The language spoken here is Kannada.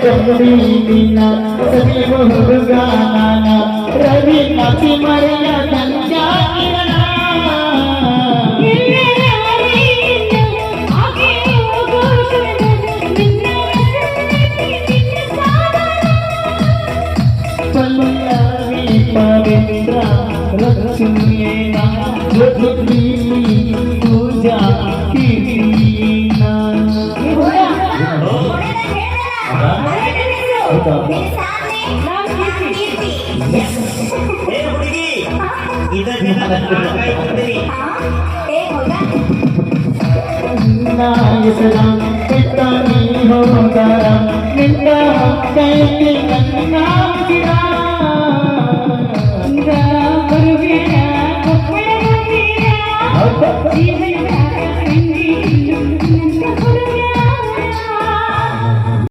ಗಂಭೀರಿನ ಸದಿವು ಹುಡುಗಾನ ರವಿ ನಪಿ ಮರೆಯ ಸಂಚಾಕಿರಣ ಪಲ್ಲವಿ ಪವಿತ್ರ ಲಕ್ಷ್ಮಿಯೇನ ಲಕ್ಷ್ಮೀ ಪೂಜಾ ಕೀರ್ತಿನ पिता नहीं होगा निंदा कहती नन्ना